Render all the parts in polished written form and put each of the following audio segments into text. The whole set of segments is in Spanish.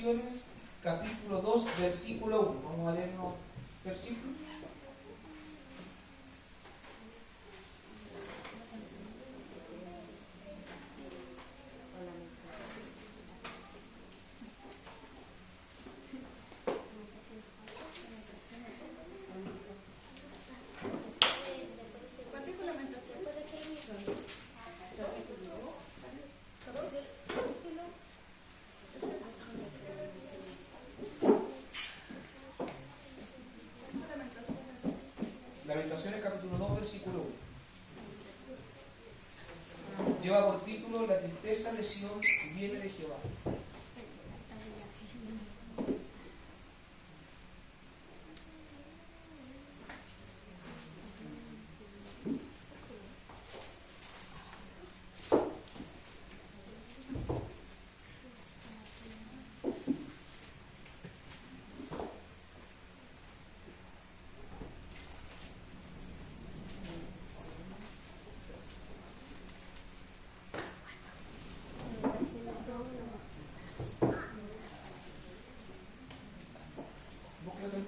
Lamentaciones, capítulo 2, versículo 1. Vamos a leer unos versículos. Lamentaciones capítulo 2, versículo 1. Lleva por título La tristeza de Sión viene de Jehová.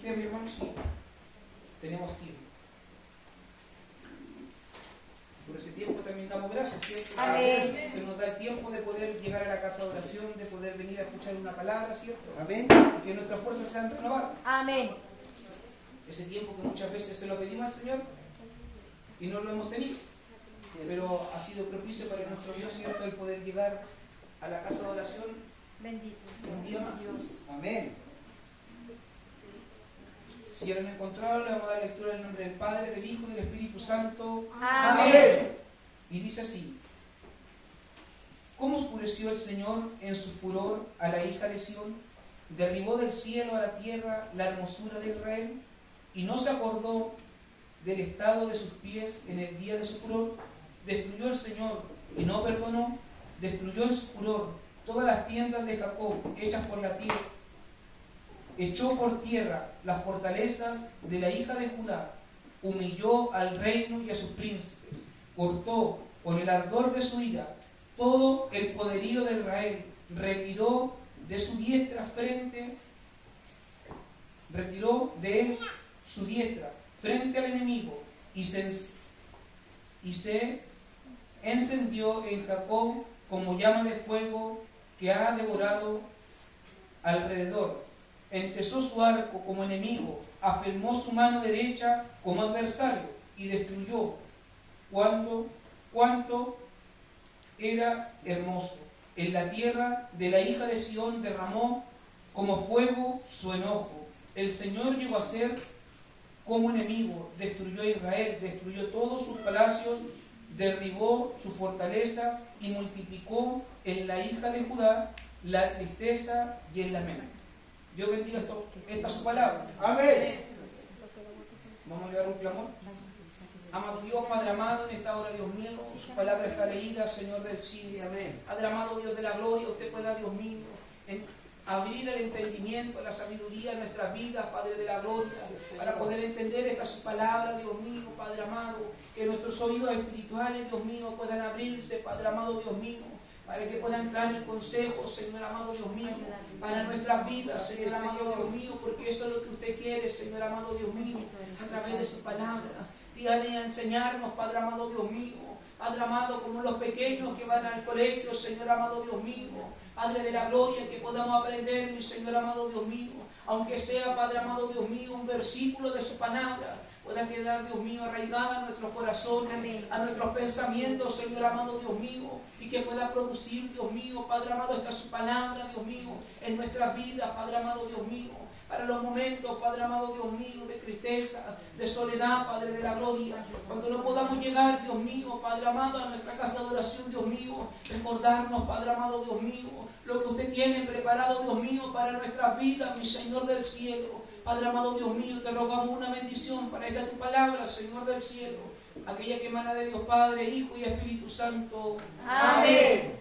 Mi hermano, sí, tenemos tiempo. Por ese tiempo también damos gracias, ¿cierto? Amén. Se nos da el tiempo de poder llegar a la casa de oración, de poder venir a escuchar una palabra, ¿cierto? Amén. Y que nuestras fuerzas sean renovadas. Amén. Ese tiempo que muchas veces se lo pedimos al Señor y no lo hemos tenido. Pero ha sido propicio para nuestro Dios, ¿cierto? El poder llegar a la casa de oración. Bendito sea Un día más. Dios. Amén. Si ya lo han encontrado, le vamos a dar lectura en el nombre del Padre, del Hijo y del Espíritu Santo. Amén. Y dice así: ¿Cómo oscureció el Señor en su furor a la hija de Sión? Derribó del cielo a la tierra la hermosura de Israel, y no se acordó del estado de sus pies en el día de su furor. Destruyó el Señor y no perdonó, destruyó en su furor todas las tiendas de Jacob hechas por la tierra. Echó por tierra las fortalezas de la hija de Judá, humilló al reino y a sus príncipes, cortó con el ardor de su ira todo el poderío de Israel, retiró de su diestra frente al enemigo y se encendió en Jacob como llama de fuego que ha devorado alrededor. Entesó su arco como enemigo, afirmó su mano derecha como adversario y destruyó cuanto era hermoso. En la tierra de la hija de Sión derramó como fuego su enojo. El Señor llegó a ser como enemigo, destruyó a Israel, destruyó todos sus palacios, derribó su fortaleza y multiplicó en la hija de Judá la tristeza y el lamento. Dios bendiga esta su palabra. Amén. Vamos a llevar un clamor. Amado Dios, Padre amado, en esta hora, Dios mío, su palabra está leída, Señor del cielo. Amén. Padre amado, Dios de la gloria, usted pueda, Dios mío, abrir el entendimiento, la sabiduría de nuestras vidas, Padre de la gloria, para poder entender esta su palabra, Dios mío, Padre amado, que nuestros oídos espirituales, Dios mío, puedan abrirse, Padre amado, Dios mío, para que pueda entrar el consejo, Señor amado Dios mío, para nuestras vidas, Señor amado Dios mío, porque eso es lo que usted quiere, Señor amado Dios mío, a través de su palabra. Dígale a enseñarnos, Padre amado Dios mío, Padre amado, como los pequeños que van al colegio, Señor amado Dios mío, Padre de la gloria, que podamos aprender, mi Señor amado Dios mío, aunque sea, Padre amado Dios mío, un versículo de su palabra, pueda quedar, Dios mío, arraigada a nuestros corazones, Amén. a nuestros pensamientos, Señor amado Dios mío, y que pueda producir, Dios mío, Padre amado, esta su palabra, Dios mío, en nuestras vidas, Padre amado Dios mío, para los momentos, Padre amado Dios mío, de tristeza, de soledad, Padre de la gloria, cuando no podamos llegar, Dios mío, Padre amado, a nuestra casa de oración, Dios mío, recordarnos, Padre amado Dios mío, lo que usted tiene preparado, Dios mío, para nuestras vidas, mi Señor del cielo. Padre amado Dios mío, te rogamos una bendición para esta tu palabra, Señor del cielo, aquella que emana de Dios Padre, Hijo y Espíritu Santo. Amén.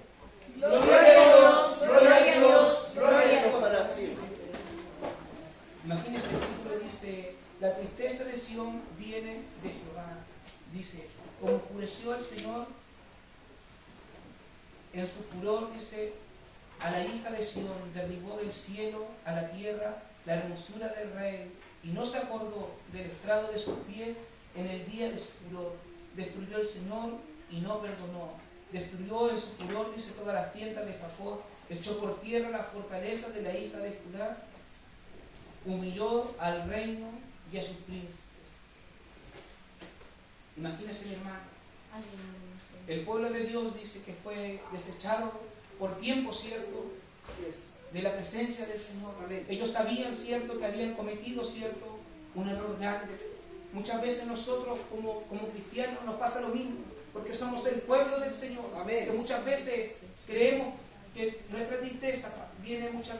Gloria a Dios, gloria a Dios, gloria a Dios para siempre. Imagínense, el título dice: la tristeza de Sión viene de Jehová. Dice, como oscureció el Señor en su furor, dice, a la hija de Sión, derribó del cielo a la tierra la hermosura del rey, y no se acordó del estrado de sus pies en el día de su furor. Destruyó el Señor y no perdonó. Destruyó en su furor, dice, todas las tiendas de Jacob, echó por tierra las fortalezas de la hija de Judá, humilló al reino y a sus príncipes. Imagínese, mi hermano, el pueblo de Dios dice que fue desechado por tiempo, ¿cierto?, de la presencia del Señor. Amén. Ellos sabían, ¿cierto?, que habían cometido, ¿cierto?, un error grande. Muchas veces nosotros como cristianos nos pasa lo mismo, porque somos el pueblo del Señor. Amén. Que muchas veces creemos que nuestra tristeza viene muchas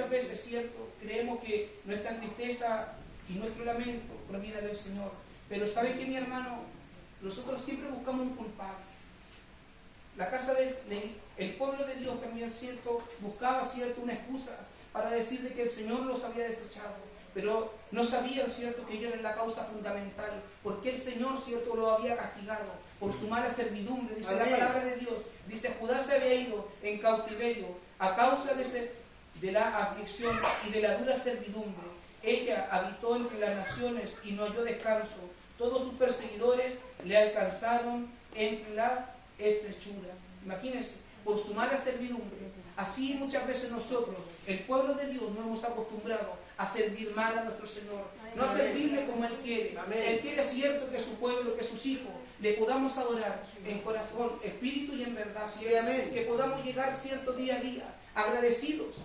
veces, ¿cierto?, creemos que nuestra tristeza y nuestro lamento proviene del Señor. Pero ¿sabe qué, mi hermano? Nosotros siempre buscamos un culpable. La casa el pueblo de Dios también, ¿cierto?, buscaba, ¿cierto?, una excusa para decirle que el Señor los había desechado. Pero no sabían, ¿cierto?, que ellos eran la causa fundamental. Porque el Señor, ¿cierto?, lo había castigado por su mala servidumbre. Dice Amén. la palabra de Dios. Dice, Judá se había ido en cautiverio a causa de la aflicción y de la dura servidumbre. Ella habitó entre las naciones y no halló descanso. Todos sus perseguidores le alcanzaron entre las estrechuras. Imagínense, por su mala servidumbre. Así muchas veces nosotros, el pueblo de Dios, nos hemos acostumbrado a servir mal a nuestro Señor, no a servirle como Él quiere. Amén. Él quiere, cierto, que su pueblo, que sus hijos, le podamos adorar en corazón, espíritu y en verdad, ¿cierto? Sí, amén. Que podamos llegar, cierto, día a día, agradecidos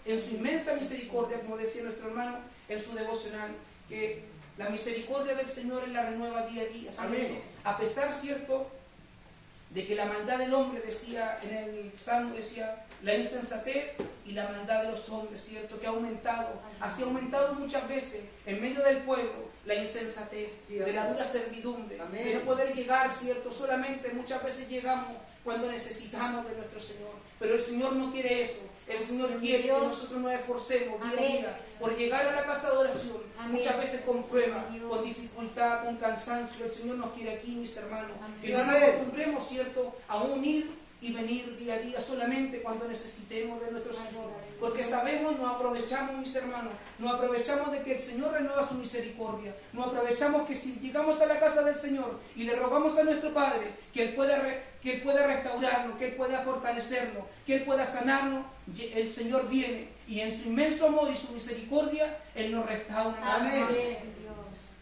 en su inmensa misericordia, como decía nuestro hermano en su devocional, que la misericordia del Señor es la renueva día a día, ¿cierto? Amén. A pesar, ¿cierto?, de que la maldad del hombre, decía en el Salmo, decía, la insensatez y la maldad de los hombres, ¿cierto?, que ha aumentado. Así ha aumentado muchas veces en medio del pueblo la insensatez, Sí, de la amén. dura servidumbre, Amén. de no poder llegar, ¿cierto? Solamente muchas veces llegamos cuando necesitamos de nuestro Señor. Pero el Señor no quiere eso. El Señor quiere que nosotros nos esforcemos día a día por llegar a la casa de oración. Amén. Muchas veces con prueba, Dios. con dificultad, con cansancio. El Señor nos quiere aquí, mis hermanos. Amén. Que no nos acostumbremos, ¿cierto?, a unir y venir día a día solamente cuando necesitemos de nuestro Señor. Porque sabemos, nos aprovechamos, mis hermanos, nos aprovechamos de que el Señor renueva su misericordia. Nos aprovechamos que si llegamos a la casa del Señor y le rogamos a nuestro Padre que Él pueda restaurarnos, que Él pueda fortalecernos, que Él pueda sanarnos, el Señor viene y en su inmenso amor y su misericordia Él nos restaura. Amén.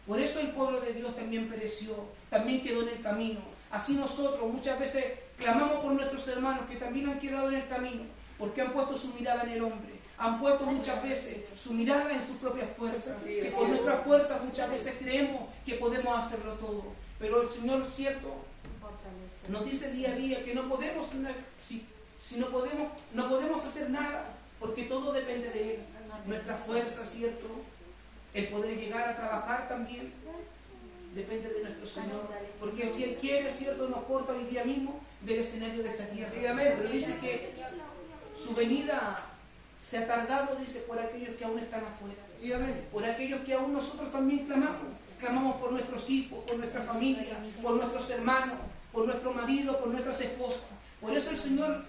Por eso el pueblo de Dios también pereció, también quedó en el camino. Así nosotros muchas veces clamamos por nuestros hermanos que también han quedado en el camino, porque han puesto su mirada en el hombre, han puesto muchas veces su mirada en sus propias fuerzas, que con nuestras fuerzas muchas veces creemos que podemos hacerlo todo. Pero el Señor, cierto, nos dice día a día que no podemos, no podemos hacer nada, porque todo depende de Él. Nuestra fuerza, cierto, el poder llegar a trabajar también depende de nuestro Señor, porque si Él quiere, cierto, nos corta hoy día mismo del escenario de esta tierra. Sí, amén. Pero dice que su venida se ha tardado, dice, por aquellos que aún están afuera, Sí, amén. por aquellos que aún nosotros también clamamos por nuestros hijos, por nuestra familia, por nuestros hermanos, por nuestro marido, por nuestras esposas. Por eso el Señor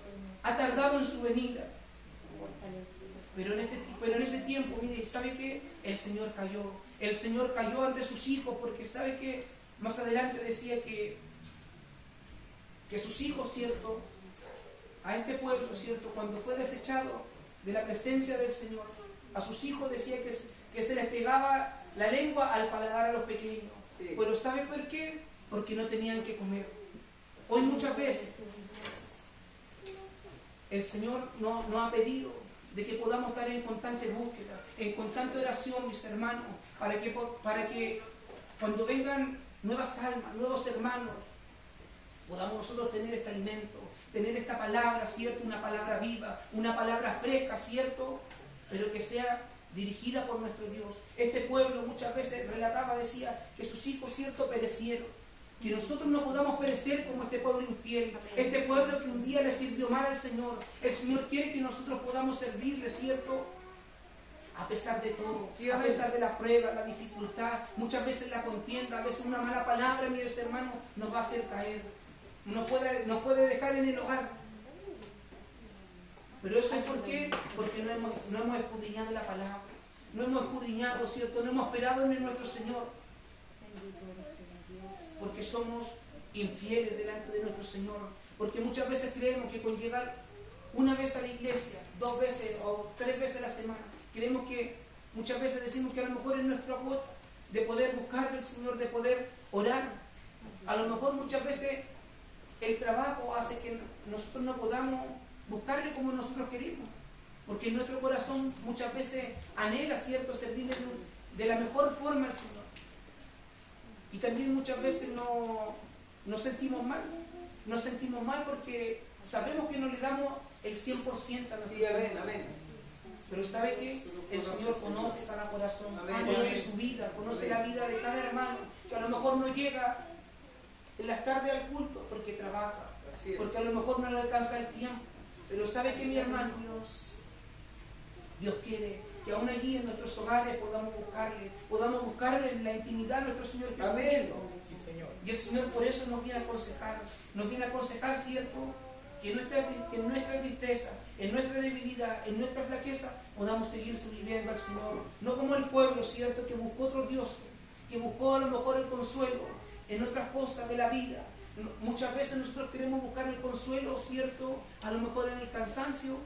ha tardado en su venida. Pero en ese tiempo, mire, ¿sabe qué? El Señor cayó. El Señor cayó ante sus hijos, porque ¿sabe qué? Más adelante decía que sus hijos, ¿cierto?, a este pueblo, ¿cierto?, cuando fue desechado de la presencia del Señor, a sus hijos decía que se les pegaba la lengua al paladar a los pequeños. Sí. Pero ¿sabe por qué? Porque no tenían que comer. Hoy muchas veces el Señor nos ha pedido de que podamos estar en constante búsqueda, en constante oración, mis hermanos, para que cuando vengan nuevas almas, nuevos hermanos, podamos nosotros tener este alimento, tener esta palabra, ¿cierto? Una palabra viva, una palabra fresca, ¿cierto? Pero que sea dirigida por nuestro Dios. Este pueblo muchas veces relataba, decía, que sus hijos, ¿cierto?, perecieron. Que nosotros no podamos perecer como este pueblo infiel, este pueblo que un día le sirvió mal al Señor. El Señor quiere que nosotros podamos servirle, ¿cierto?, a pesar de todo, Sí, a amén. pesar de la prueba, la dificultad, muchas veces la contienda, a veces una mala palabra, mis hermanos, nos va a hacer caer. nos puede dejar en el hogar. Pero eso es ¿por qué? Porque no hemos escudriñado la palabra. No hemos escudriñado, ¿cierto? No hemos esperado en nuestro Señor. Porque somos infieles delante de nuestro Señor. Porque muchas veces creemos que con llegar una vez a la iglesia, 2 veces o 3 veces a la semana, creemos que muchas veces decimos que a lo mejor es nuestra cuota de poder buscar del Señor, de poder orar. A lo mejor muchas veces el trabajo hace que nosotros no podamos buscarle como nosotros queremos. Porque nuestro corazón muchas veces anhela, ¿cierto?, servirle de la mejor forma al Señor. Y también muchas veces nos sentimos mal. Nos sentimos mal porque sabemos que no le damos el 100% a nuestro Señor. Amén. Pero ¿sabe qué? El Señor conoce cada corazón, Amén. conoce su vida, conoce la vida de cada hermano, que a lo mejor no llega en las tardes al culto porque trabaja, Así es. porque a lo mejor no le alcanza el tiempo. Pero ¿sabe qué, mi hermano? Dios quiere que aún allí en nuestros hogares podamos buscarle en la intimidad a nuestro Señor Jesucristo. Amén. Y el Señor por eso nos viene a aconsejar, ¿cierto? Que en nuestra tristeza, en nuestra debilidad, en nuestra flaqueza, podamos seguir sirviendo al Señor. No como el pueblo, ¿cierto? Que buscó otro Dios, que buscó a lo mejor el consuelo en otras cosas de la vida. Muchas veces nosotros queremos buscar el consuelo, ¿cierto? A lo mejor en el cansancio,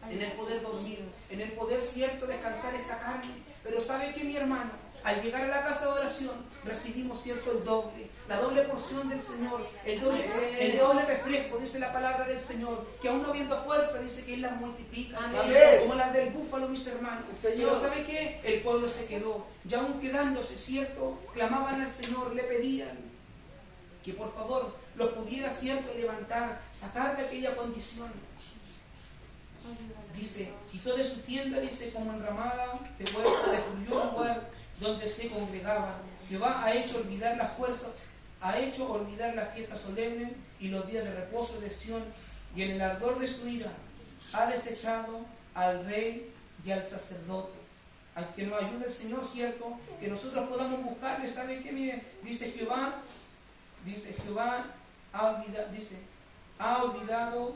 en el poder dormir, en el poder, ¿cierto?, descansar esta carne. Pero ¿sabe qué, mi hermano? Al llegar a la casa de oración, recibimos, ¿cierto?, el doble, la doble porción del Señor, el doble refresco, dice la palabra del Señor, que aún no habiendo fuerza, dice que Él las multiplica, como las del búfalo, mis hermanos. Pero ¿sabe qué? El pueblo se quedó, y aún quedándose, ¿cierto?, clamaban al Señor, le pedían que por favor los pudiera, ¿cierto?, levantar, sacar de aquella condición. Dice, quitó de su tienda, dice, como enramada de huevo, destruyó el lugar donde se congregaban. Jehová ha hecho olvidar las fuerzas, ha hecho olvidar las fiestas solemnes y los días de reposo de Sión, y en el ardor de su ira ha desechado al rey y al sacerdote. A que nos ayude el Señor, ¿cierto? Que nosotros podamos buscarle. ¿Sabe qué? Miren, dice Jehová ha olvidado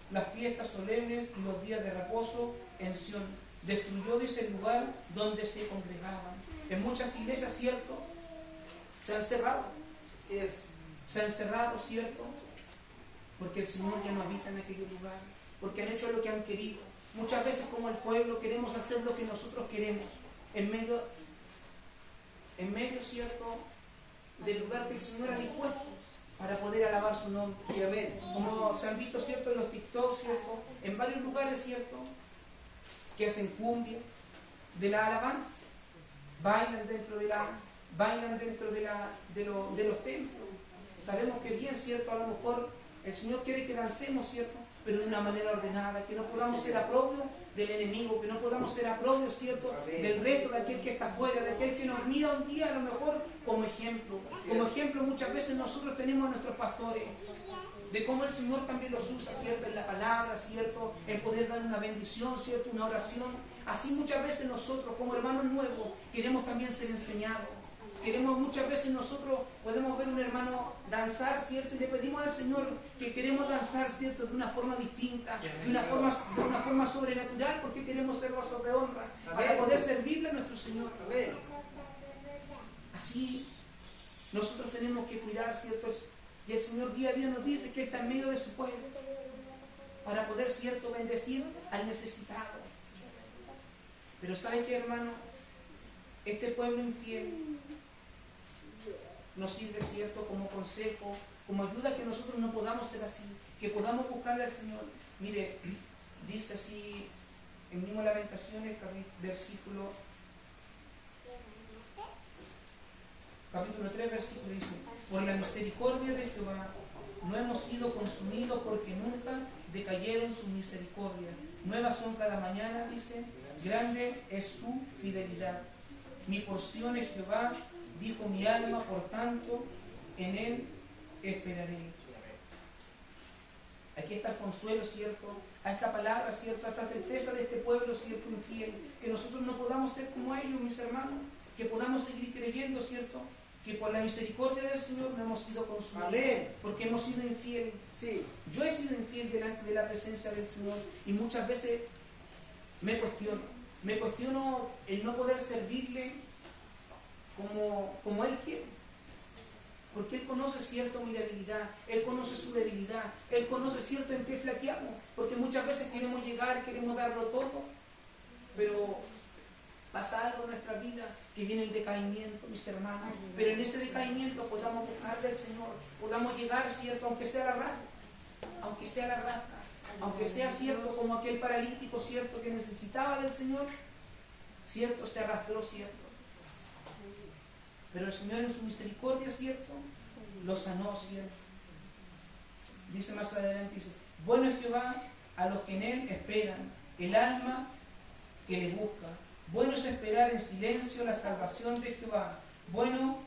las fiestas solemnes y los días de reposo en Sión. Destruyó, dice, el lugar donde se congregaban. En muchas iglesias, ¿cierto?, se han cerrado. Así es. Se han cerrado, ¿cierto? Porque el Señor ya no habita en aquellos lugares. Porque han hecho lo que han querido. Muchas veces, como el pueblo, queremos hacer lo que nosotros queremos. En medio, ¿cierto?, del lugar que el Señor ha dispuesto para poder alabar su nombre. Sí, amén. Como se han visto, ¿cierto?, en los TikTok, ¿cierto?, en varios lugares, ¿cierto?, que hacen cumbia de la alabanza, bailan dentro de los templos. Sabemos que bien, ¿cierto?, a lo mejor el Señor quiere que dancemos, ¿cierto?, pero de una manera ordenada, que no podamos ser apropios del enemigo, que no podamos ser apropios, ¿cierto?, del resto de aquel que está afuera, de aquel que nos mira un día a lo mejor como ejemplo. Como ejemplo muchas veces nosotros tenemos a nuestros pastores, de cómo el Señor también los usa, ¿cierto?, en la palabra, ¿cierto?, en poder dar una bendición, ¿cierto?, una oración. Así muchas veces nosotros como hermanos nuevos queremos también ser enseñados. Muchas veces nosotros podemos ver un hermano danzar, ¿cierto?, y le pedimos al Señor que queremos danzar, ¿cierto?, de una forma distinta, de una forma sobrenatural, porque queremos ser vasos de honra, para poder servirle a nuestro Señor. Amén. Así nosotros tenemos que cuidar, ¿cierto?, y el Señor día a día nos dice que está en medio de su pueblo, para poder, ¿cierto?, bendecir al necesitado. Pero ¿sabe qué, hermano? Este pueblo infiel nos sirve, ¿cierto?, como consejo, como ayuda, que nosotros no podamos ser así, que podamos buscarle al Señor. Mire, dice así en mismo Lamentaciones, capítulo 3, versículo dice: por la misericordia de Jehová no hemos sido consumidos, porque nunca decayeron su misericordia. Nuevas son cada mañana, dice, grande es su fidelidad. Mi porción es Jehová, dijo mi alma, por tanto en él esperaré. Aquí está el consuelo, ¿cierto?, a esta palabra, ¿cierto?, a esta tristeza de este pueblo, ¿cierto?, infiel. Que nosotros no podamos ser como ellos, mis hermanos, que podamos seguir creyendo, ¿cierto?, que por la misericordia del Señor no hemos sido consumidos. Amén. Porque hemos sido infieles. Sí. Yo he sido infiel delante de la presencia del Señor y muchas veces me cuestiono el no poder servirle como Él quiere. Porque Él conoce cierto mi debilidad, Él conoce su debilidad, Él conoce cierto en qué flaqueamos. Porque muchas veces queremos llegar, queremos darlo todo, pero pasa algo en nuestra vida que viene el decaimiento, mis hermanos. Pero en ese decaimiento podamos buscar del Señor, podamos llegar, cierto, aunque sea la rata, aunque sea cierto como aquel paralítico, cierto, que necesitaba del Señor, cierto, se arrastró, cierto. Pero el Señor en su misericordia, cierto, lo sanó, cierto. Dice más adelante, dice, bueno es Jehová a los que en Él esperan, el alma que le busca. Bueno es esperar en silencio la salvación de Jehová. Bueno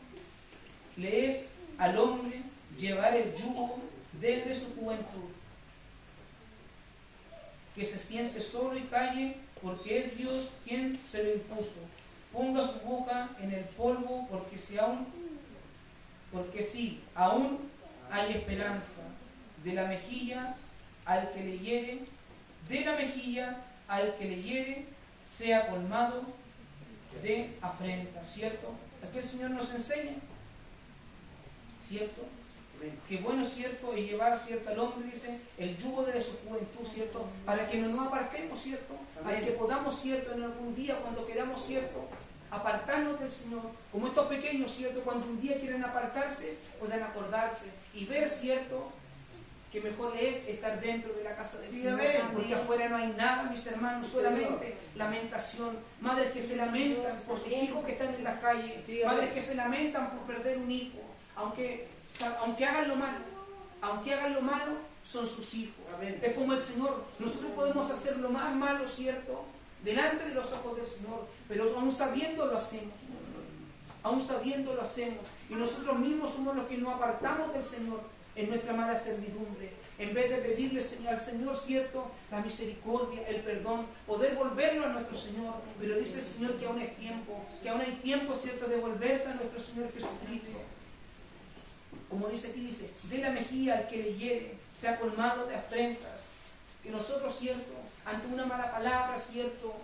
le es al hombre llevar el yugo desde su juventud. Que se siente solo y calle, porque es Dios quien se lo impuso. Ponga su boca en el polvo, porque sí, aún hay esperanza. De la mejilla al que le hiere, sea colmado de afrenta, ¿cierto? Aquí el Señor nos enseña, ¿cierto? Que bueno, ¿cierto? Y llevar, ¿cierto? Al hombre, dice, el yugo de su juventud, ¿cierto? Para que no nos apartemos, ¿cierto? Para que podamos, ¿cierto? En algún día, cuando queramos, ¿cierto? Apartarnos del Señor, como estos pequeños, ¿cierto? Cuando un día quieren apartarse, puedan acordarse y ver, ¿cierto? Que mejor es estar dentro de la casa del Señor, porque afuera no hay nada, mis hermanos, solamente lamentación. Madres que se lamentan por sus hijos que están en la calle, madres que se lamentan por perder un hijo, aunque hagan lo malo, son sus hijos. Es como el Señor, nosotros podemos hacer lo más malo, ¿cierto?, delante de los ojos del Señor, pero aún sabiendo lo hacemos. Y nosotros mismos somos los que nos apartamos del Señor en nuestra mala servidumbre, en vez de pedirle al Señor, cierto, la misericordia, el perdón, poder volverlo a nuestro Señor. Pero dice el Señor que aún es tiempo, hay tiempo, cierto, de volverse a nuestro Señor Jesucristo. Como dice aquí, dice, de la mejilla al que le hiere, sea colmado de afrentas. Que nosotros, cierto, ante una mala palabra, cierto,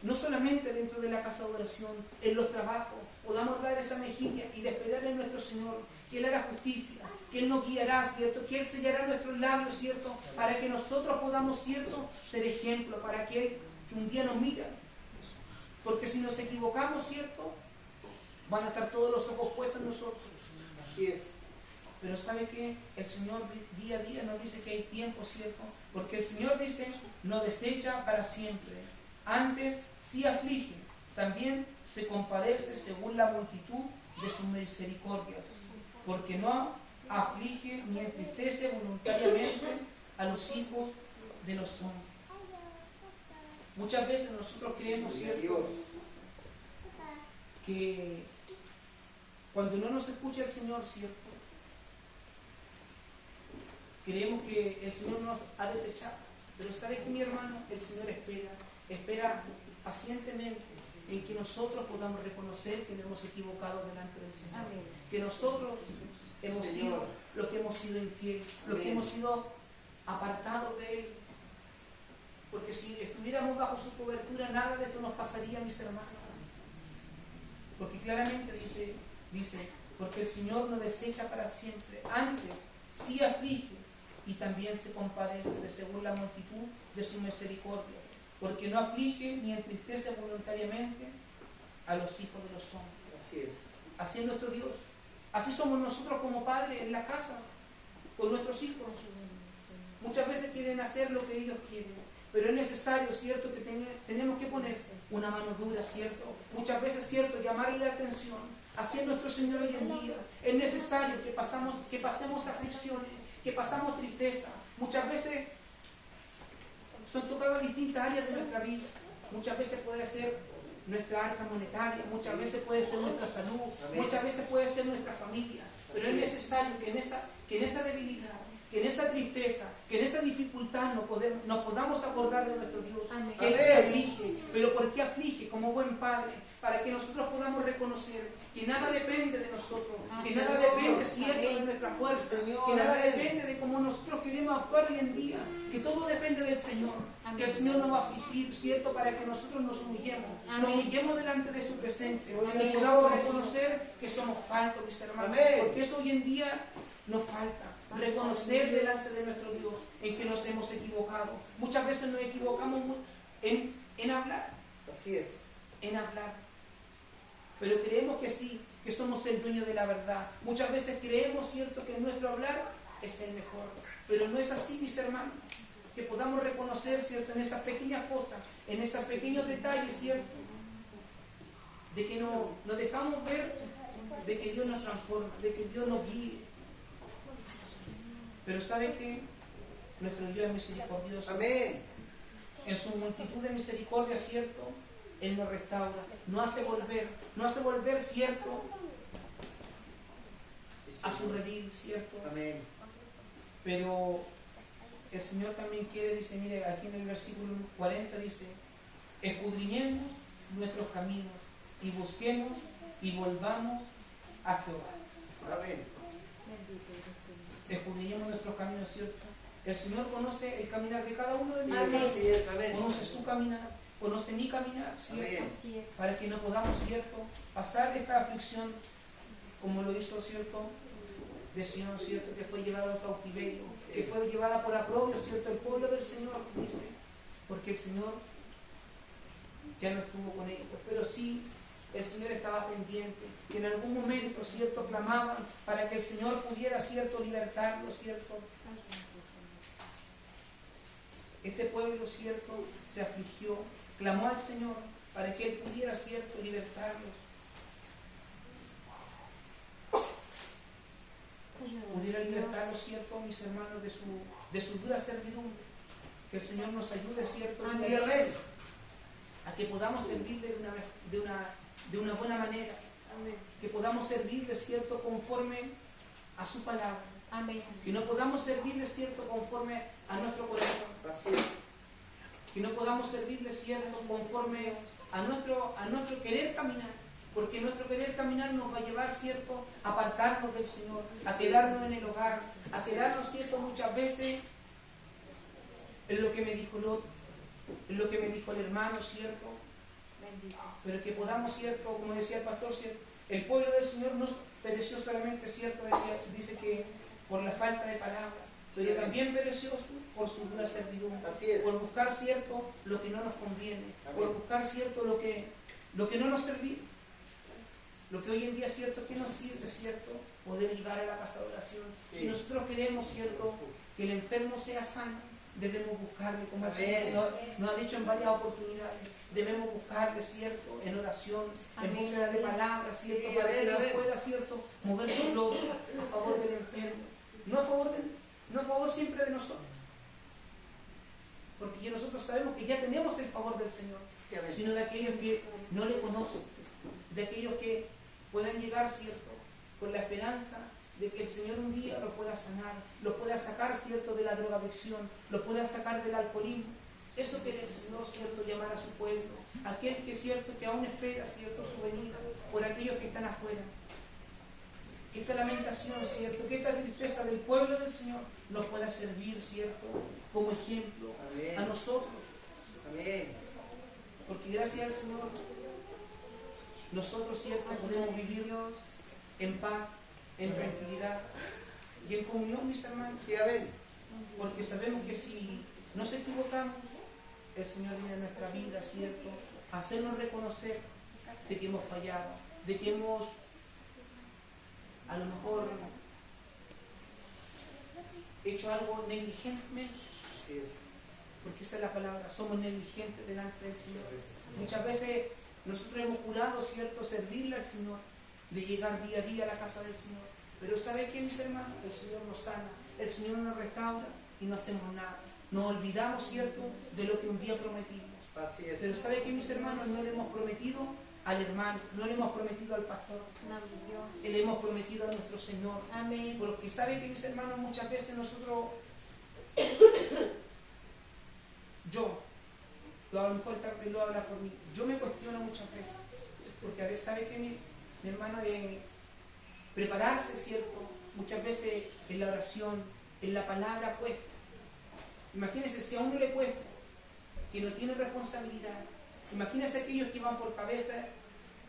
no solamente dentro de la casa de oración, en los trabajos, podamos dar esa mejilla y despedirle a nuestro Señor, que Él hará justicia, que Él nos guiará, ¿cierto? Que Él sellará nuestros labios, ¿cierto? Para que nosotros podamos, ¿cierto?, ser ejemplo para aquel que un día nos mira. Porque si nos equivocamos, ¿cierto?, van a estar todos los ojos puestos en nosotros. Así es. Pero ¿sabe qué? El Señor día a día nos dice que hay tiempo, ¿cierto? Porque el Señor dice, no desecha para siempre. Antes sí aflige, también se compadece según la multitud de sus misericordias. Porque no aflige ni entristece voluntariamente a los hijos de los hombres. Muchas veces nosotros creemos, ¿cierto?, que cuando no nos escucha el Señor, ¿cierto?, creemos que el Señor nos ha desechado. Pero ¿sabe qué, mi hermano? El Señor espera pacientemente en que nosotros podamos reconocer que nos hemos equivocado delante del Señor. Amén. Que nosotros hemos sido los que hemos sido infieles, los que hemos sido apartados de Él. Porque si estuviéramos bajo su cobertura, nada de esto nos pasaría, mis hermanos. Porque claramente dice, porque el Señor no desecha para siempre. Antes sí aflige y también se compadece de según la multitud de su misericordia. Porque no aflige ni entristece voluntariamente a los hijos de los hombres. Así es. Así es nuestro Dios. Así somos nosotros como padres en la casa, con nuestros hijos. Muchas veces quieren hacer lo que ellos quieren, pero es necesario, ¿cierto?, que tenemos que poner una mano dura, ¿cierto? Muchas veces, ¿cierto?, llamarle la atención. Así es nuestro Señor hoy en día. Es necesario que pasemos aflicciones, que pasamos tristeza. Muchas veces son tocadas distintas áreas de nuestra vida. Muchas veces puede ser nuestra arca monetaria, muchas veces puede ser nuestra salud, muchas veces puede ser nuestra familia. Pero es necesario que en esa debilidad, que en esa tristeza, que en esa dificultad nos podamos acordar de nuestro Dios, Amén. que Él se aflige. ¿Pero por qué aflige? Como buen Padre, para que nosotros podamos reconocer que nada depende de nosotros, que nada depende, cierto, de nuestra fuerza, que nada depende de cómo nosotros queremos actuar hoy en día, que todo depende del Señor, que el Señor nos va a afligir, cierto, para que nosotros nos humillemos delante de su presencia, y podamos reconocer que somos faltos, mis hermanos, porque eso hoy en día nos falta. Reconocer delante de nuestro Dios en que nos hemos equivocado. Muchas veces nos equivocamos en hablar. Así es. En hablar. Pero creemos que sí, que somos el dueño de la verdad. Muchas veces creemos, cierto, que nuestro hablar es el mejor. Pero no es así, mis hermanos. Que podamos reconocer, cierto, en esas pequeñas cosas, en esos pequeños detalles, cierto, de que nos dejamos ver, de que Dios nos transforma, de que Dios nos guíe. Pero ¿sabe qué? Nuestro Dios es misericordioso. Amén. En su multitud de misericordia, cierto, Él nos restaura, nos hace volver, cierto, a su redil, cierto. Amén. Pero el Señor también quiere, dice, mire, aquí en el versículo 40 dice, escudriñemos nuestros caminos y busquemos y volvamos a Jehová. Amén. Escudriñemos nuestros caminos, ¿cierto? El Señor conoce el caminar de cada uno de Amén. nosotros. Así es. Amén. Conoce su caminar, conoce mi caminar, ¿cierto? Amén. Así es. Para que no podamos, ¿cierto?, pasar esta aflicción como lo hizo, ¿cierto?, de Sion, ¿cierto?, que fue llevado al cautiverio, que fue llevada por aprobio, ¿cierto?, el pueblo del Señor, dice, porque el Señor ya no estuvo con ellos, pero sí el Señor estaba pendiente, que en algún momento, ¿cierto?, clamaban para que el Señor pudiera, ¿cierto?, libertarlos, ¿cierto? Este pueblo, ¿cierto?, se afligió, clamó al Señor para que Él pudiera, ¿cierto?, libertarlos. Pudiera libertarlos, ¿cierto?, mis hermanos, de su dura servidumbre. Que el Señor nos ayude, ¿cierto?, Sí, amén. a que podamos servirle de una buena manera. Que podamos servirle, ¿cierto?, conforme a su palabra. Amén. Que no podamos servirle, ¿cierto?, conforme a nuestro corazón. Así es. Que no podamos servirle, ¿cierto?, conforme a nuestro querer caminar. Porque nuestro querer caminar nos va a llevar, ¿cierto?, a apartarnos del Señor, a quedarnos en el hogar, a quedarnos, ¿cierto?, muchas veces en lo que me dijo el otro, en lo que me dijo el hermano, ¿cierto? Bendito. Pero que podamos, ¿cierto?, como decía el pastor, ¿cierto?, el pueblo del Señor no pereció solamente, ¿cierto?, dice que por la falta de palabras, pero también pereció por su dura servidumbre, Así es. por buscar, ¿cierto?, lo que no nos conviene, Amén. por buscar, ¿cierto?, lo que no nos sirve, lo que hoy en día, ¿cierto?, que nos sirve, ¿cierto?, poder llegar a la casa de oración. Sí. Si nosotros queremos, ¿cierto?, que el enfermo sea sano, debemos buscarle, como el Amén. Señor nos ha dicho en varias oportunidades, debemos buscarle, ¿cierto?, en oración, en Amén. búsqueda de palabras, ¿cierto?, Sí, para que amén, Dios amén. pueda, ¿cierto?, mover su gloria a favor del enfermo, no a favor siempre de nosotros, porque ya nosotros sabemos que ya tenemos el favor del Señor, Sí, amén. sino de aquellos que no le conocen, de aquellos que puedan llegar, ¿cierto?, con la esperanza de que el Señor un día los pueda sanar, los pueda sacar, ¿cierto?, de la drogadicción, los pueda sacar del alcoholismo. Eso quiere el Señor, ¿cierto?, llamar a su pueblo, aquel que, ¿cierto?, que aún espera, ¿cierto?, su venida, por aquellos que están afuera. Que esta lamentación, ¿cierto?, que esta tristeza del pueblo del Señor nos pueda servir, ¿cierto?, como ejemplo Amén. a nosotros. Amén. Porque gracias al Señor, nosotros, ¿cierto?, podemos vivir Dios. en paz, en tranquilidad y en comunión, mis hermanos. Sí, amén. Porque sabemos que si nos equivocamos, el Señor viene a nuestra vida, ¿cierto?, a hacernos reconocer de que hemos fallado, de que hemos, a lo mejor, hecho algo negligentemente. Así es. Porque esa es la palabra, somos negligentes delante del Señor. Muchas veces nosotros hemos jurado, ¿cierto?, servirle al Señor, de llegar día a día a la casa del Señor. Pero ¿sabe qué, mis hermanos? El Señor nos sana, el Señor nos restaura y no hacemos nada. Nos olvidamos, ¿cierto?, de lo que un día prometimos. Así es. Pero ¿sabe qué, mis hermanos? No le hemos prometido al hermano, no le hemos prometido al pastor, Maravilloso. le hemos prometido a nuestro Señor. Amén. Porque ¿sabe qué, mis hermanos? Muchas veces nosotros a lo mejor también lo habla por mí. Yo me cuestiono muchas veces, porque a veces, ¿sabe qué, mi hermano? Prepararse, ¿cierto? Muchas veces en la oración, en la palabra cuesta. Imagínense si a uno le cuesta, que no tiene responsabilidad. Imagínense aquellos que van por cabeza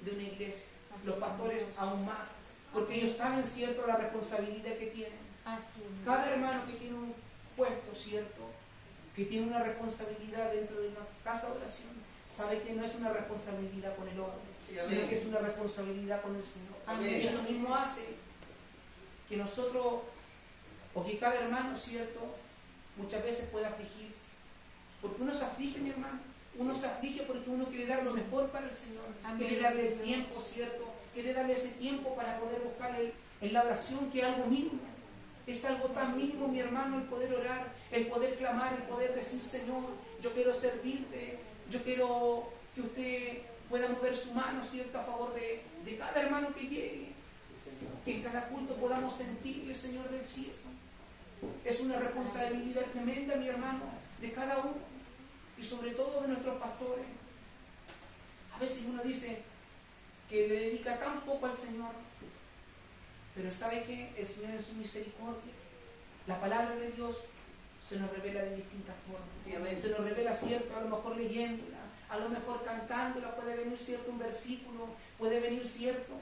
de una iglesia, los pastores aún más, porque ellos saben, ¿cierto?, la responsabilidad que tienen. Cada hermano que tiene un puesto, ¿cierto?, que tiene una responsabilidad dentro de una casa de oración, sabe que no es una responsabilidad con el hombre, sino que es una responsabilidad con el Señor. Amén. Y eso mismo hace que nosotros, o que cada hermano, ¿cierto?, muchas veces pueda afligirse. Porque uno se aflige, mi hermano. Uno se aflige porque uno quiere dar lo mejor para el Señor. Amén. Quiere darle el tiempo, ¿cierto? Quiere darle ese tiempo para poder buscar en la oración, que es algo mínimo. Es algo tan mínimo, mi hermano, el poder orar, el poder clamar, el poder decir: Señor, yo quiero servirte, yo quiero que usted pueda mover su mano, ¿cierto?, a favor de cada hermano que llegue. Que en cada culto podamos sentirle, Señor del cielo. Es una responsabilidad tremenda, mi hermano, de cada uno, y sobre todo de nuestros pastores. A veces uno dice que le dedica tan poco al Señor, pero ¿sabe qué? El Señor, en su misericordia, la palabra de Dios se nos revela de distintas formas. Se nos revela, ¿cierto?, a lo mejor leyéndola, a lo mejor cantándola, puede venir, ¿cierto?, un versículo, puede venir, ¿cierto?,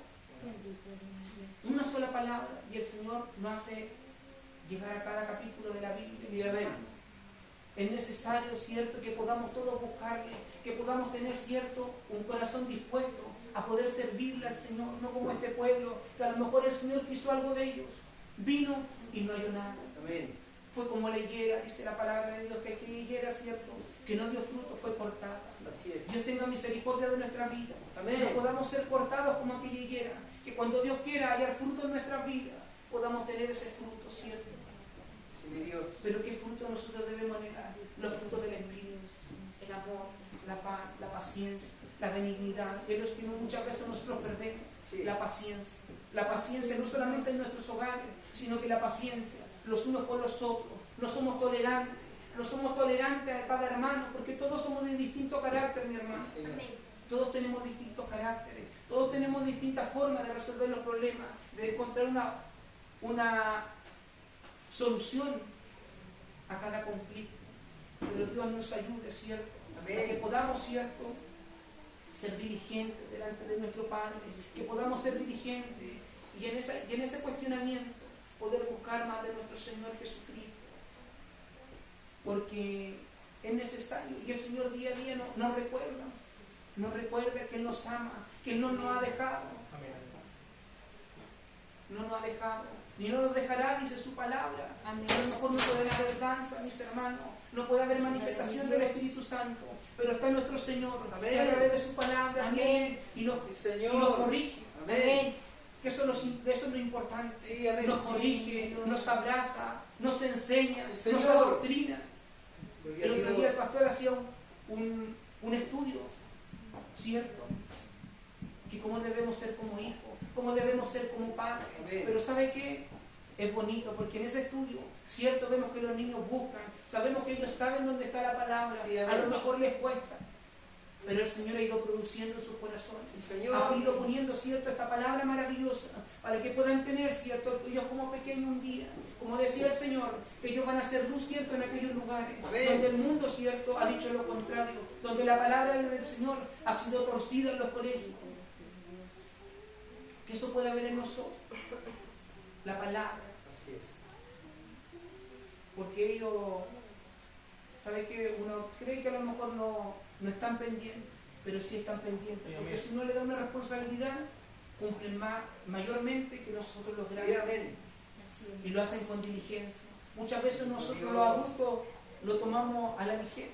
una sola palabra, y el Señor nos hace llegar a cada capítulo de la Biblia, mis hermanos. Es necesario, ¿cierto?, que podamos todos buscarle, que podamos tener, ¿cierto?, un corazón dispuesto a poder servirle al Señor, no como este pueblo, que a lo mejor el Señor quiso algo de ellos, vino y no halló nada. Amén. Fue como la higuera, dice la palabra de Dios, que aquella higuera, ¿cierto?, que no dio fruto, fue cortada. Así es. Dios tenga misericordia de nuestra vida. Amén. Que no podamos ser cortados como aquella higuera, que cuando Dios quiera hallar fruto en nuestras vidas, podamos tener ese fruto, ¿cierto? Sí, mi Dios. Pero ¿qué fruto nosotros debemos anhelar? Los frutos del Espíritu, el amor, la paz, la paciencia, la benignidad, de los que muchas veces nosotros perdemos. Sí. La paciencia. La paciencia no solamente en nuestros hogares, sino que la paciencia, los unos con los otros. No somos tolerantes, no somos tolerantes a cada hermano, porque todos somos de distinto carácter, mi hermano. Sí, Señor. Todos tenemos distintos caracteres, todos tenemos distintas formas de resolver los problemas, de encontrar una solución a cada conflicto. Pero Dios nos ayude, ¿cierto? Amén. A que podamos, ¿cierto?, ser diligentes delante de nuestro Padre, que podamos ser diligentes y en ese cuestionamiento poder buscar más de nuestro Señor Jesucristo. Porque es necesario, y el Señor día a día nos recuerda que Él nos ama, que Él no nos ha dejado. No nos ha dejado, ni no nos dejará, dice su palabra. Amén. A lo mejor no puede haber danza, mis hermanos, no puede haber manifestación del Espíritu Santo, pero está nuestro Señor, Amén. que a través de su palabra Amén. viene y nos Sí, Señor. corrige. Amén. Que eso es lo importante. Sí, amén. Nos corrige, nos abraza, nos enseña, Sí, nos Señor. adoctrina. Gloria El a otro Dios. día el pastor hacía un estudio, ¿cierto? Que cómo debemos ser como hijos, cómo debemos ser como padres. Amén. Pero ¿sabe qué? Es bonito, porque en ese estudio, ¿cierto?, vemos que los niños buscan, sabemos que ellos saben dónde está la palabra, Sí, a amén. lo mejor les cuesta, pero el Señor ha ido produciendo en sus corazones, Sí, Señor. ha ido poniendo, ¿cierto?, esta palabra maravillosa, para que puedan tener, ¿cierto?, ellos como pequeños un día, como decía el Señor, que ellos van a ser luz, ¿cierto?, en aquellos lugares, Amén. donde el mundo, ¿cierto?, ha dicho lo contrario, donde la palabra del Señor ha sido torcida en los colegios. Que eso pueda haber en nosotros, la palabra. Así es. Porque ellos, ¿sabe qué? Uno cree que a lo mejor no están pendientes, pero sí están pendientes. Porque si uno le da una responsabilidad, cumplen mayormente que nosotros los Sí, grandes. amén. Y lo hacen con diligencia. Muchas veces nosotros los adultos lo tomamos a la ligera.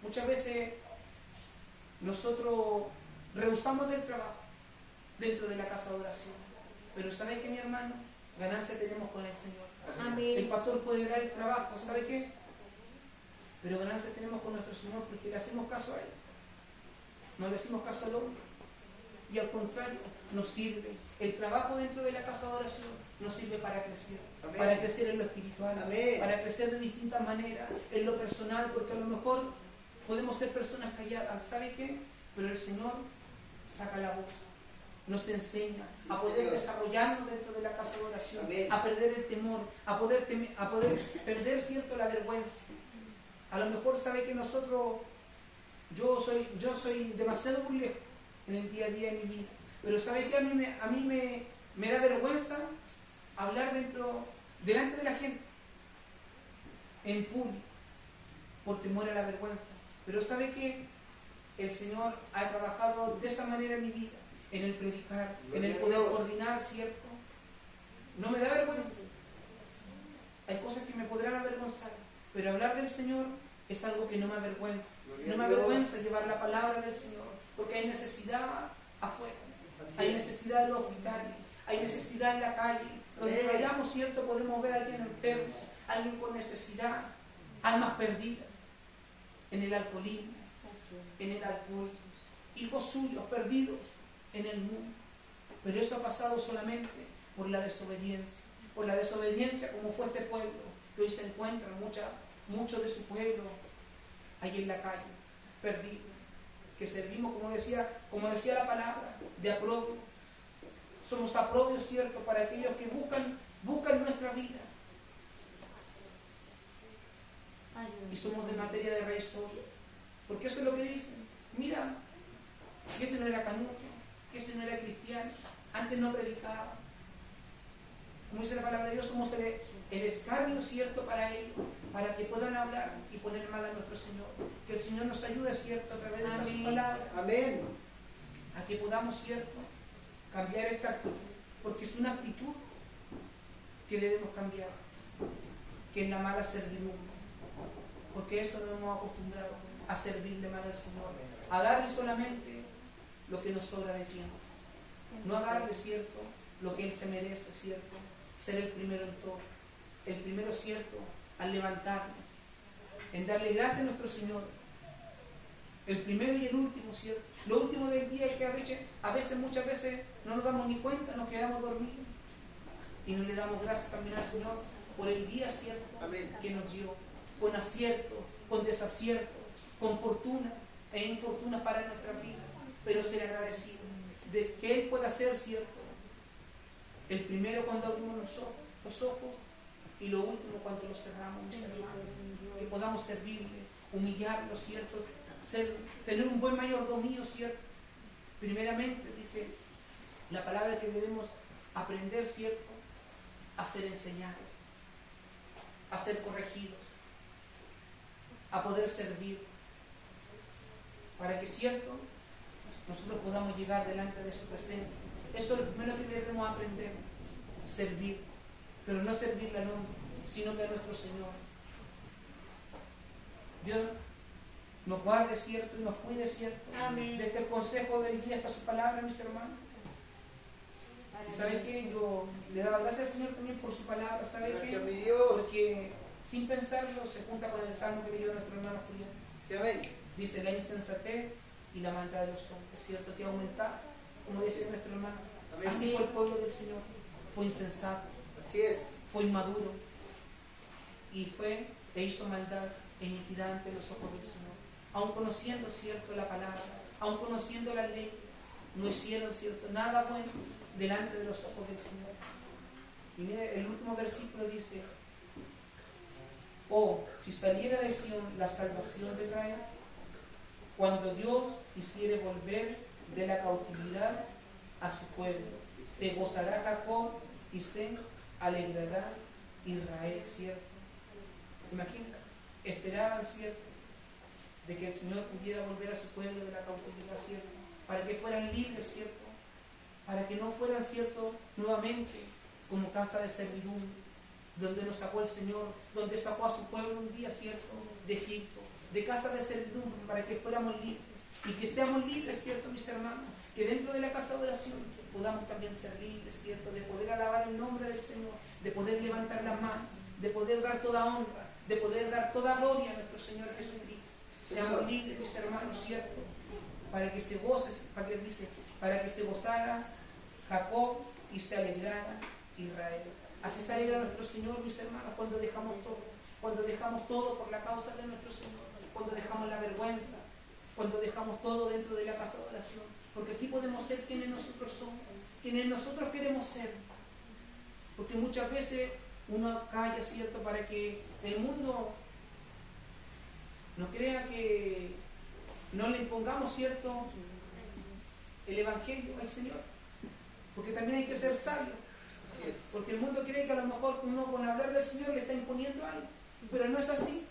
Muchas veces nosotros rehusamos del trabajo dentro de la casa de oración. Pero ¿sabe qué, mi hermano? Ganancia tenemos con el Señor. El Amén. pastor puede dar el trabajo, ¿sabe qué? Pero ganancia tenemos con nuestro Señor porque le hacemos caso a Él. No le hacemos caso al hombre. Y al contrario, nos sirve. El trabajo dentro de la casa de oración nos sirve para crecer. Amén. Para crecer en lo espiritual. Amén. Para crecer de distintas maneras, en lo personal, porque a lo mejor Podemos ser personas calladas, ¿sabe qué? Pero el Señor saca la voz, nos enseña a poder Señor. desarrollarnos dentro de la casa de oración, Amén. a perder el temor, a poder perder, cierto, la vergüenza. A lo mejor sabe que nosotros, yo soy demasiado burlesco en el día a día de mi vida, pero sabe que a mí me da vergüenza hablar delante de la gente, en público, por temor a la vergüenza. Pero sabe que el Señor ha trabajado de esa manera en mi vida, en el predicar, en el poder coordinar, ¿cierto? No me da vergüenza. Hay cosas que me podrán avergonzar, pero hablar del Señor es algo que no me avergüenza. No me avergüenza llevar la palabra del Señor, porque hay necesidad afuera, hay necesidad en los hospitales, hay necesidad en la calle. Donde vayamos, ¿cierto? Podemos ver a alguien enfermo, alguien con necesidad, almas perdidas en el alcoholismo, en el alcohol, hijos suyos perdidos en el mundo. Pero eso ha pasado solamente por la desobediencia como fue este pueblo, que hoy se encuentra muchos de su pueblo ahí en la calle, perdidos, que servimos, como decía la palabra, de aprobio. Somos aprobios, ¿cierto?, para aquellos que buscan nuestra vida. Y somos de materia de reisorio. Porque eso es lo que dicen. Mira, que ese no era canuto, que ese no era cristiano, antes no predicaba. Como dice la palabra de Dios, somos el escarnio, ¿cierto?, para ellos, para que puedan hablar y poner mal a nuestro Señor. Que el Señor nos ayude, ¿cierto?, a través de sus palabras. Amén. A que podamos, ¿cierto?, cambiar esta actitud. Porque es una actitud que debemos cambiar, que es la mala servidumbre. Porque eso nos hemos acostumbrado a servirle mal al Señor, a darle solamente lo que nos sobra de tiempo, no a darle, ¿cierto?, lo que Él se merece, ¿cierto?, ser el primero en todo, el primero, ¿cierto?, al levantarnos, en darle gracias a nuestro Señor, el primero y el último, ¿cierto? Lo último del día es que muchas veces no nos damos ni cuenta, nos quedamos dormidos y no le damos gracias también al Señor por el día, ¿cierto?, Amén, que nos dio, con acierto, con desacierto, con fortuna e infortuna para nuestra vida, pero ser agradecido de que Él pueda ser, ¿cierto?, el primero cuando abrimos los ojos y lo último cuando los cerramos, mis hermanos. Que podamos servirle, humillarlo, ¿cierto?, tener un buen mayordomía, ¿cierto? Primeramente, dice la palabra, que debemos aprender, ¿cierto?, a ser enseñados, a ser corregidos, a poder servir, para que, ¿cierto?, nosotros podamos llegar delante de su presencia. Eso es lo primero que debemos aprender, servir, pero no servirle al hombre, sino que a nuestro Señor. Dios nos guarde, ¿cierto?, y nos cuide, ¿cierto? Amén. Desde el consejo del día hasta su palabra, mis hermanos. Y ¿sabe qué? Yo le daba gracias al Señor también por su palabra, ¿sabe gracias, qué? mi Dios. Porque sin pensarlo se junta con el salmo que leyó nuestro hermano Julián. Sí, amén. Dice: la insensatez y la maldad de los hombres, ¿cierto?, que ha aumentado, como dice nuestro hermano. Amén. Así fue el pueblo del Señor, fue insensato, Así es. fue inmaduro y hizo maldad e iniquidad ante los ojos del Señor. Aun conociendo, ¿cierto?, la palabra, aun conociendo la ley, no hicieron, ¿cierto?, nada bueno delante de los ojos del Señor. Y mire, el último versículo dice: oh, si saliera de Sion la salvación de Israel, cuando Dios quisiere volver de la cautividad a su pueblo, se gozará Jacob y se alegrará Israel, ¿cierto? Imagínate, esperaban, ¿cierto?, de que el Señor pudiera volver a su pueblo de la cautividad, ¿cierto?, para que fueran libres, ¿cierto?, para que no fueran, ¿cierto?, nuevamente como casa de servidumbre, donde nos sacó el Señor, donde sacó a su pueblo un día, ¿cierto?, de Egipto, de casa de servidumbre, para que fuéramos libres, y que seamos libres, ¿cierto?, mis hermanos, que dentro de la casa de oración podamos también ser libres, ¿cierto?, de poder alabar el nombre del Señor, de poder levantar las manos, de poder dar toda honra, de poder dar toda gloria a nuestro Señor Jesucristo. Seamos libres, mis hermanos, ¿cierto?, para que se goce, para que se gozara Jacob y se alegrara Israel. Así se alegra nuestro Señor, mis hermanos, cuando dejamos todo por la causa de nuestro Señor, cuando dejamos la vergüenza, cuando dejamos todo dentro de la casa de oración. Porque aquí podemos ser quienes nosotros somos, quienes nosotros queremos ser. Porque muchas veces uno calla, ¿cierto?, para que el mundo no crea que no le impongamos, ¿cierto?, el Evangelio al Señor. Porque también hay que ser sabio. Así es. Porque el mundo cree que a lo mejor uno con hablar del Señor le está imponiendo algo. Pero no es así.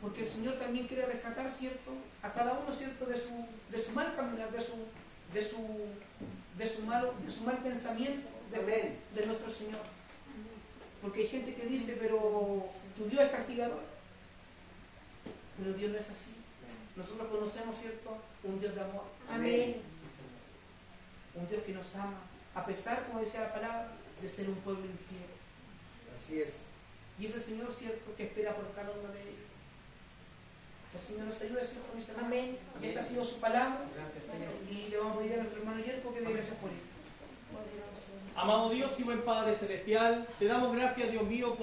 Porque el Señor también quiere rescatar, ¿cierto?, a cada uno, ¿cierto?, de su mal caminar, de su mal pensamiento Amén. de nuestro Señor. Porque hay gente que dice, pero tu Dios es castigador. Pero Dios no es así. Nosotros conocemos, ¿cierto?, un Dios de amor. Amén. Un Dios que nos ama, a pesar, como decía la palabra, de ser un pueblo infiel. Así es. Y ese Señor, ¿cierto?, que espera por cada uno de ellos. Que el Señor nos ayude, Señor, con mis hermanos. Amén. Y esta ha sido su palabra. Gracias, Señor. Y le vamos a pedir a nuestro hermano Yerko que dé gracias por él. Amado Dios y buen Padre Celestial, te damos gracias, Dios mío,